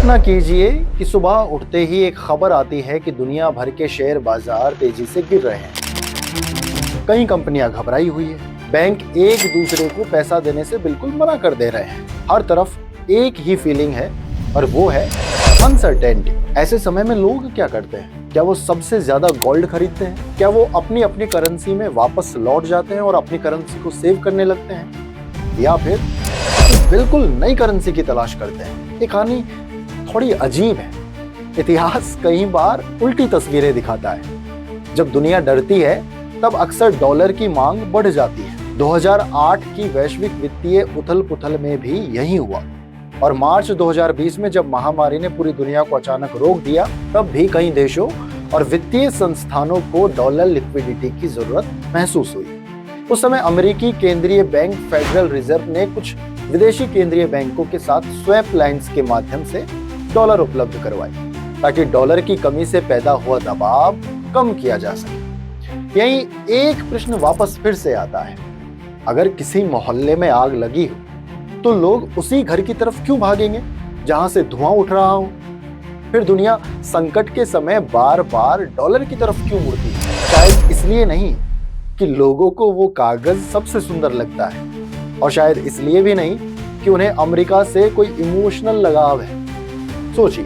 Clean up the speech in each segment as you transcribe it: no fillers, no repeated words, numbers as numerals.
कल्पना कीजिए कि सुबह उठते ही एक खबर आती है कि दुनिया भर के शेयर बाजार तेजी से गिर रहे हैं। कई कंपनियां घबराई हुई है, बैंक एक दूसरे को पैसा देने से बिल्कुल मना कर दे रहे हैं। हर तरफ एक ही फीलिंग है और वो है अनसर्टेनिटी। ऐसे समय में लोग क्या करते हैं? क्या वो सबसे ज्यादा गोल्ड खरीदते हैं? क्या वो अपनी अपनी करेंसी में वापस लौट जाते हैं और अपनी करेंसी को सेव करने लगते हैं, या फिर बिल्कुल नई करेंसी की तलाश करते हैं? ये कहानी थोड़ी अजीब है। इतिहास कई बार उल्टी तस्वीरें दिखाता है। जब दुनिया डरती है तब अक्सर डॉलर की मांग बढ़ जाती है। 2008 की वैश्विक वित्तीय उथल-पुथल में भी यही हुआ और मार्च 2020 में जब महामारी ने पूरी दुनिया को अचानक रोक दिया, तब भी कई देशों और वित्तीय संस्थानों को डॉलर लिक्विडिटी की जरूरत महसूस हुई। उस समय अमेरिकी केंद्रीय बैंक फेडरल रिजर्व ने कुछ विदेशी केंद्रीय बैंकों के साथ स्वैप लाइन्स के माध्यम से डॉलर उपलब्ध करवाई ताकि डॉलर की कमी से पैदा हुआ दबाव कम किया जा सके। यही एक प्रश्न वापस फिर से आता है, अगर किसी मोहल्ले में आग लगी हो तो लोग उसी घर की तरफ क्यों भागेंगे जहां से धुआं उठ रहा हो? फिर दुनिया संकट के समय बार बार डॉलर की तरफ क्यों मुड़ती है? शायद इसलिए नहीं कि लोगों को वो कागज सबसे सुंदर लगता है, और शायद इसलिए भी नहीं कि उन्हें अमेरिका से कोई इमोशनल लगाव है। सोचिए,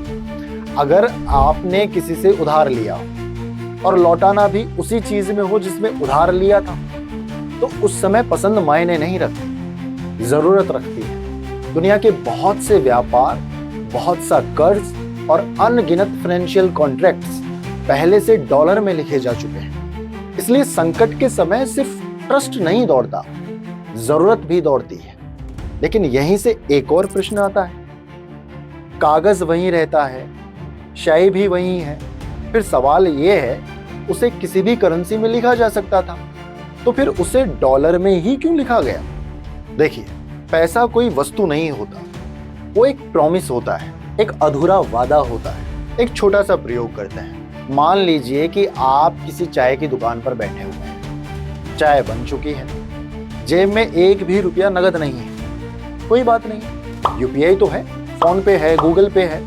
अगर आपने किसी से उधार लिया और लौटाना भी उसी चीज में हो जिसमें उधार लिया था, तो उस समय पसंद मायने नहीं रखती, जरूरत रखती है। दुनिया के बहुत से व्यापार, बहुत सा कर्ज और अनगिनत फाइनेंशियल कॉन्ट्रैक्ट्स पहले से डॉलर में लिखे जा चुके हैं। इसलिए संकट के समय सिर्फ ट्रस्ट नहीं दौड़ता, जरूरत भी दौड़ती है। लेकिन यहीं से एक और प्रश्न आता है, कागज वहीं रहता है, शाई भी वहीं है, फिर सवाल यह है उसे किसी भी करेंसी में लिखा जा सकता था, तो फिर उसे डॉलर में ही क्यों लिखा गया? देखिए, पैसा कोई वस्तु नहीं होता, वो एक प्रॉमिस होता है, एक अधूरा वादा होता है। एक छोटा सा प्रयोग करते हैं। मान लीजिए कि आप किसी चाय की दुकान पर बैठे हुए हैं, चाय बन चुकी है, जेब में एक भी रुपया नगद नहीं है। कोई बात नहीं, यूपीआई तो है, फोन पे है, गूगल पे है।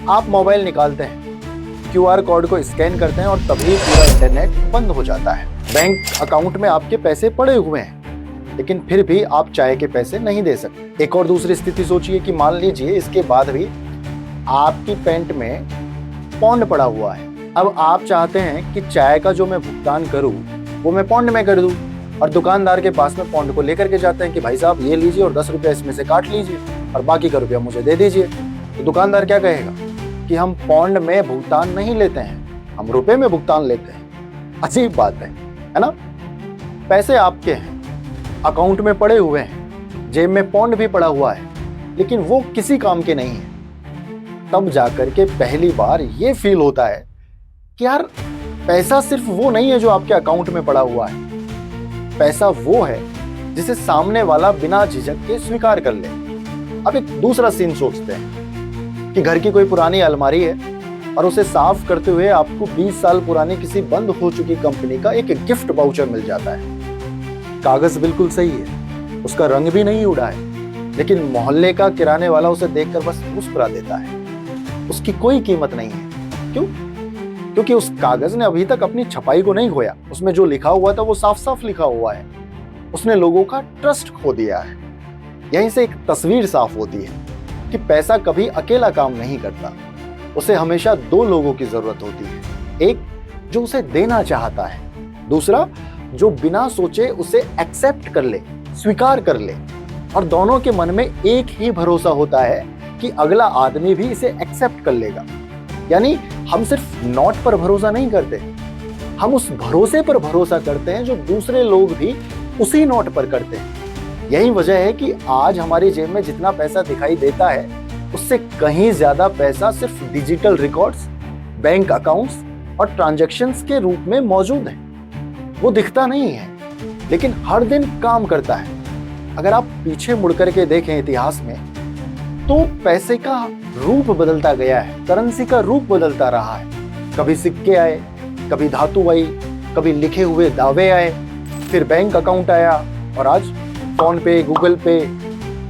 आप मोबाइल निकालते हैं, क्यूआर कोड को स्कैन करते हैं और तभी पूरा इंटरनेट बंद हो जाता है। बैंक अकाउंट में आपके पैसे पड़े हुए हैं, लेकिन फिर भी आप चाय के पैसे नहीं दे सकते। एक और दूसरी स्थिति सोचिए कि मान लीजिए इसके बाद भी आपकी पैंट में पौंड पड़ा हुआ है। अब आप चाहते हैं कि चाय का जो मैं भुगतान करूं वो मैं पौंड में कर दूं, और दुकानदार के पास में पौंड को लेकर के जाते हैं कि भाई साहब ये लीजिए और 10 रुपया इसमें से काट लीजिए और बाकी का रुपया मुझे दे दीजिए। तो दुकानदार क्या कहेगा कि हम पौंड में भुगतान नहीं लेते हैं, हम रुपए में भुगतान लेते हैं। अजीब बात है ना? पैसे आपके हैं, अकाउंट में पड़े हुए हैं, जेब में पौंड भी पड़ा हुआ है, लेकिन वो किसी काम के नहीं है। तब जाकर के पहली बार ये फील होता है कि यार, पैसा सिर्फ वो नहीं है जो आपके अकाउंट में पड़ा हुआ है। पैसा वो है जिसे सामने वाला बिना झिझक के स्वीकार कर ले। अब एक दूसरा सीन सोचते हैं कि घर की कोई पुरानी अलमारी है और उसे साफ करते हुए आपको 20 साल पुरानी किसी बंद हो चुकी कंपनी का एक गिफ्ट वाउचर मिल जाता है। कागज बिल्कुल सही है, उसका रंग भी नहीं उड़ा है, लेकिन मोहल्ले का किराने वाला उसे देखकर बस मुस्कुरा देता है। उसकी कोई कीमत नहीं है। क्यों? क्योंकि उस कागज ने अभी तक अपनी छपाई को नहीं खोया। उसमें जो लिखा हुआ था वो साफ साफ लिखा हुआ है। उसने लोगों का ट्रस्ट खो दिया है। यहीं से एक तस्वीर साफ होती है कि पैसा कभी अकेला काम नहीं करता, उसे हमेशा दो लोगों की जरूरत होती है। एक जो उसे देना चाहता है, दूसरा जो बिना सोचे उसे एक्सेप्ट कर ले, स्वीकार कर ले। और दोनों के मन में एक ही भरोसा होता है कि अगला आदमी भी इसे एक्सेप्ट कर लेगा। यानी हम सिर्फ नोट पर भरोसा नहीं करते, हम उस भरोसे पर भरोसा करते हैं जो दूसरे लोग भी उसी नोट पर करते हैं। यही वजह है कि आज हमारी जेब में जितना पैसा दिखाई देता है, उससे कहीं ज्यादा पैसा सिर्फ डिजिटल रिकॉर्ड्स, बैंक अकाउंट्स और ट्रांजैक्शंस के रूप में मौजूद है। वो दिखता नहीं है, लेकिन हर दिन काम करता है। अगर आप पीछे मुड़ करके देखें इतिहास में, तो पैसे का रूप बदलता गया है, करेंसी का रूप बदलता रहा है। कभी सिक्के आए, कभी धातु आई, कभी लिखे हुए दावे आए, फिर बैंक अकाउंट आया, और आज फोन पे, गूगल पे,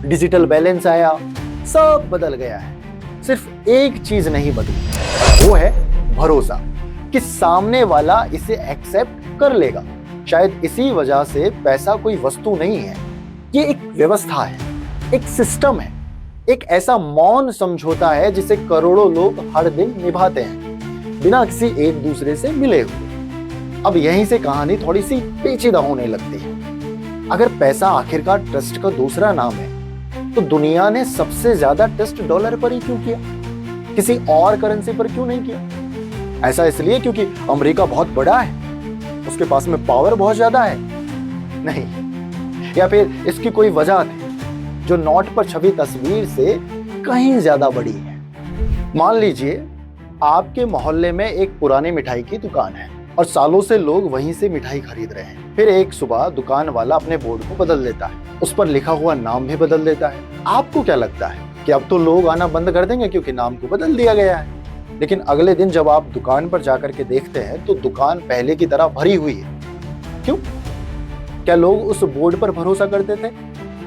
डिजिटल बैलेंस आया। सब बदल गया है। सिर्फ एक चीज नहीं बदली, वो है भरोसा कि सामने वाला इसे एक्सेप्ट कर लेगा। शायद इसी वजह से पैसा कोई वस्तु नहीं है, ये एक व्यवस्था है, एक सिस्टम है, एक ऐसा मौन समझौता है जिसे करोड़ों लोग हर दिन निभाते हैं बिना किसी एक दूसरे से मिले हुए। अब यहीं से कहानी थोड़ी सी पेचीदा होने लगती है। अगर पैसा आखिरकार ट्रस्ट का दूसरा नाम है, तो दुनिया ने सबसे ज्यादा ट्रस्ट डॉलर पर ही क्यों किया, किसी और करेंसी पर क्यों नहीं किया? ऐसा इसलिए क्योंकि अमेरिका बहुत बड़ा है, उसके पास में पावर बहुत ज्यादा है? नहीं, या फिर इसकी कोई वजह थी जो नोट पर छपी तस्वीर से कहीं ज्यादा बड़ी है। मान लीजिए आपके मोहल्ले में एक पुरानी मिठाई की दुकान है और सालों से लोग वहीं से मिठाई खरीद रहे हैं। फिर एक सुबह दुकान वाला अपने बोर्ड को बदल देता है, उस पर लिखा हुआ नाम भी बदल देता है। आपको क्या लगता है कि अब तो लोग आना बंद कर देंगे क्योंकि नाम को बदल दिया गया है? लेकिन अगले दिन जब आप दुकान पर जाकर के देखते हैं तो दुकान पहले की तरह भरी हुई है। क्यों? क्या लोग उस बोर्ड पर भरोसा करते थे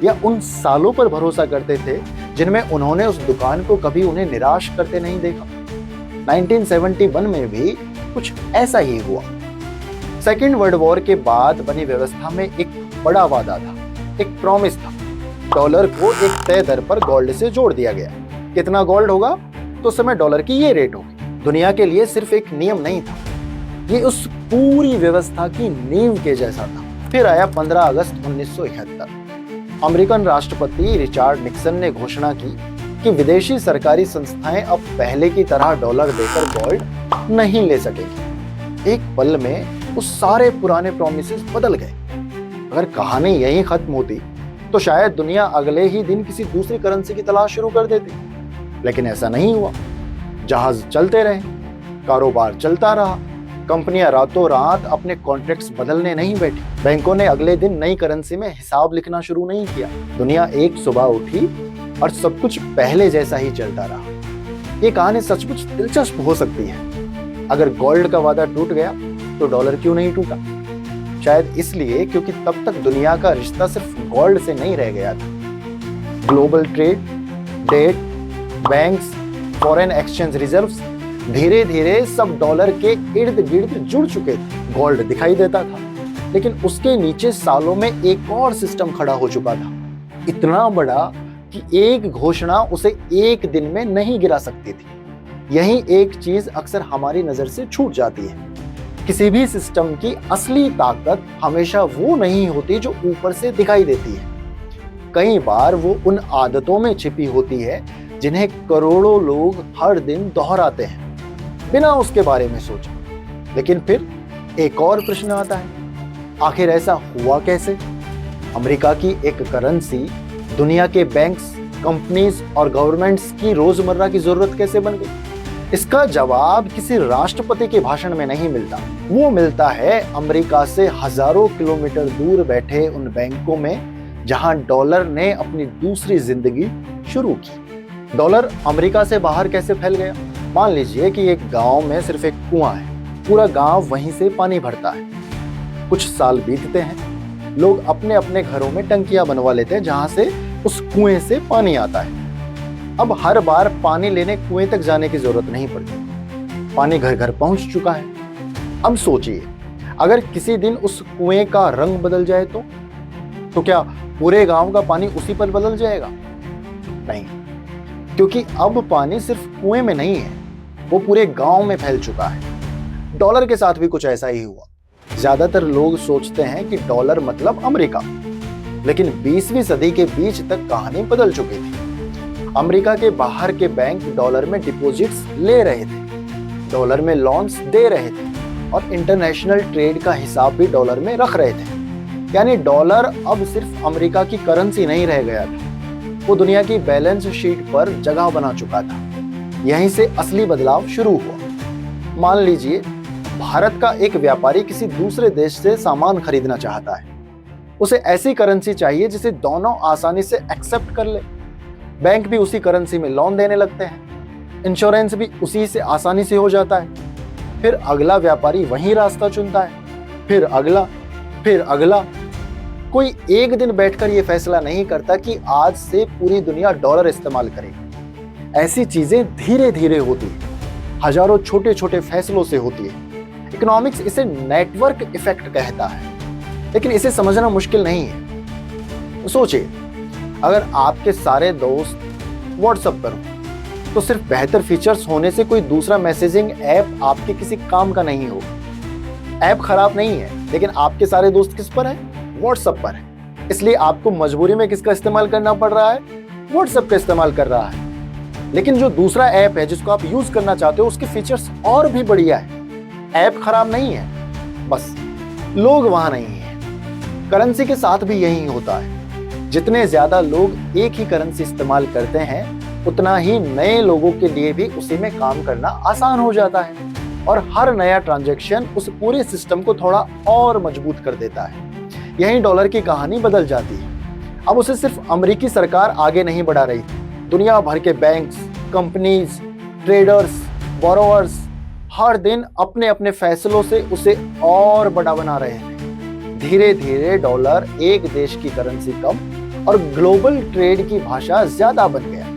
या उन सालों पर भरोसा करते थे जिनमें उन्होंने उस दुकान को कभी उन्हें निराश करते नहीं देखा? 1971 में भी कुछ ऐसा ही हुआ। सेकेंड वर्ल्ड वॉर के बाद बनी व्यवस्था में एक बड़ा वादा था, एक प्रॉमिस था। डॉलर को एक तय दर पर गोल्ड से जोड़ दिया गया। कितना गोल्ड होगा तो उस समय डॉलर की ये रेट होगी। दुनिया के लिए सिर्फ एक नियम नहीं था, ये उस पूरी व्यवस्था की नींव के जैसा था। फिर आया 15 अगस्त 1971। अमेरिकन राष्ट्रपति रिचर्ड निक्सन ने घोषणा की कि विदेशी सरकारी संस्थाएं अब पहले की तरह डॉलर देकर गोल्ड नहीं ले सकेंगी। एक पल में उस सारे पुराने प्रॉमिसेस बदल गए। अगर कहानी यहीं खत्म होती तो शायद दुनिया अगले ही दिन किसी दूसरी करेंसी की तलाश शुरू कर देती, लेकिन ऐसा नहीं हुआ। जहाज चलते रहे, कारोबार चलता रहा, कंपनियां रातों रात अपने कॉन्ट्रैक्ट्स बदलने नहीं बैठी, बैंकों ने अगले दिन नई करेंसी में हिसाब लिखना शुरू नहीं किया। दुनिया एक सुबह उठी और सब कुछ पहले जैसा ही चलता रहा। ये कहानी सचमुच दिलचस्प हो सकती है। अगर गोल्ड का वादा टूट गया तो डॉलर क्यों नहीं टूटा? शायद इसलिए क्योंकि तब तक दुनिया का रिश्ता सिर्फ गोल्ड से नहीं रह गया था। Global trade, debt, banks, foreign exchange reserves धीरे धीरे सब डॉलर के इर्द गिर्द जुड़ चुके थे। गोल्ड दिखाई देता था, लेकिन उसके नीचे सालों में एक और सिस्टम खड़ा हो चुका था, इतना बड़ा कि एक घोषणा उसे एक दिन में नहीं गिरा सकती थी। यही एक चीज अक्सर हमारी नजर से छूट जाती है। किसी भी सिस्टम की असली ताकत हमेशा वो नहीं होती जो ऊपर से दिखाई देती है। कई बार वो उन आदतों में छिपी होती है जिन्हें करोड़ों लोग हर दिन दोहराते हैं बिना उसके बारे में सोचे। लेकिन फिर एक और प्रश्न आता है, आखिर ऐसा हुआ कैसे? अमेरिका की एक करेंसी दुनिया के बैंक्स, कंपनीज और गवर्नमेंट्स की रोजमर्रा की जरूरत कैसे बन गई? इसका जवाब किसी राष्ट्रपति के भाषण में नहीं मिलता। वो मिलता है अमेरिका से हजारों किलोमीटर दूर बैठे उन बैंकों में जहां डॉलर ने अपनी दूसरी जिंदगी शुरू की। डॉलर अमेरिका से बाहर कैसे फैल गया? मान लीजिए कि एक गांव में सिर्फ एक कुआं है, पूरा गांव वहीं से पानी भरता है। कुछ साल बीतते हैं, लोग अपने अपने घरों में टंकियां बनवा लेते हैं जहां से उस कुएं से पानी आता है। अब हर बार पानी लेने कुएं तक जाने की जरूरत नहीं पड़ती, पानी घर घर पहुंच चुका है। अब सोचिए, अगर किसी दिन उस कुएं का रंग बदल जाए तो क्या पूरे गांव का पानी उसी पर बदल जाएगा? नहीं, क्योंकि अब पानी सिर्फ कुएं में नहीं है, वो पूरे गांव में फैल चुका है। डॉलर के साथ भी कुछ ऐसा ही हुआ। ज्यादातर लोग सोचते हैं कि डॉलर मतलब अमेरिका, लेकिन 20वीं सदी के बीच तक कहानी बदल चुकी थी। अमेरिका के बाहर के बैंक डॉलर में डिपॉजिट्स ले रहे थे, डॉलर में लोन्स दे रहे थे और इंटरनेशनल ट्रेड का हिसाब भी डॉलर में रख रहे थे। यानी डॉलर अब सिर्फ अमेरिका की करेंसी नहीं रह गया था, वो दुनिया की बैलेंस शीट पर जगह बना चुका था। यहीं से असली बदलाव शुरू हुआ। मान लीजिए भारत का एक व्यापारी किसी दूसरे देश से सामान खरीदना चाहता है। उसे ऐसी करेंसी चाहिए जिसे दोनों आसानी से एक्सेप्ट कर ले। बैंक भी उसी करेंसी में लोन देने लगते हैं, इंश्योरेंस भी उसी से आसानी से हो जाता है। फिर अगला व्यापारी वही रास्ता चुनता है, फिर अगला, फिर अगला। कोई एक दिन बैठकर यह फैसला नहीं करता कि आज से पूरी दुनिया डॉलर इस्तेमाल करेगी। ऐसी चीजें धीरे धीरे होती है, हजारों छोटे छोटे फैसलों से होती है। इकोनॉमिक्स इसे नेटवर्क इफेक्ट कहता है, लेकिन इसे समझना मुश्किल नहीं है। सोचिए, अगर आपके सारे दोस्त व्हाट्सएप पर हो तो सिर्फ बेहतर फीचर्स होने से कोई दूसरा मैसेजिंग ऐप आपके किसी काम का नहीं होगा। ऐप खराब नहीं है, लेकिन आपके सारे दोस्त किस पर हैं? व्हाट्सएप पर है। इसलिए आपको मजबूरी में किसका इस्तेमाल करना पड़ रहा है? व्हाट्सएप का इस्तेमाल कर रहा है। लेकिन जो दूसरा ऐप है जिसको आप यूज करना चाहते हो, उसके फीचर्स और भी बढ़िया है। ऐप खराब नहीं है, बस लोग वहां नहीं है। करेंसी के साथ भी यही होता है। जितने ज्यादा लोग एक ही करेंसी इस्तेमाल करते हैं, उतना ही नए लोगों के लिए भी उसी में काम करना आसान हो जाता है, और हर नया ट्रांजैक्शन उस पूरे सिस्टम को थोड़ा और मजबूत कर देता है। यहीं डॉलर की कहानी बदल जाती है। अब उसे सिर्फ अमेरिकी सरकार आगे नहीं बढ़ा रही, दुनिया भर के बैंक्स, कंपनीज, ट्रेडर्स, बोरोवर्स हर दिन अपने अपने फैसलों से उसे और बड़ा बना रहे हैं। धीरे धीरे डॉलर एक देश की करेंसी कम और ग्लोबल ट्रेड की भाषा ज्यादा बन गया।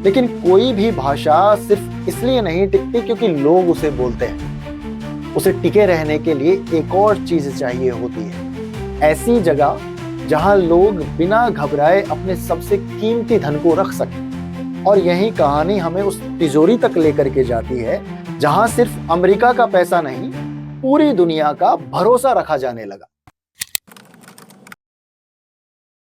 लेकिन कोई भी भाषा सिर्फ इसलिए नहीं टिकती क्योंकि लोग उसे बोलते हैं। उसे टिके रहने के लिए एक और चीज चाहिए होती है, ऐसी जगह जहां लोग बिना घबराए अपने सबसे कीमती धन को रख सकें। और यही कहानी हमें उस तिजोरी तक लेकर के जाती है जहां सिर्फ अमेरिका का पैसा नहीं, पूरी दुनिया का भरोसा रखा जाने लगा।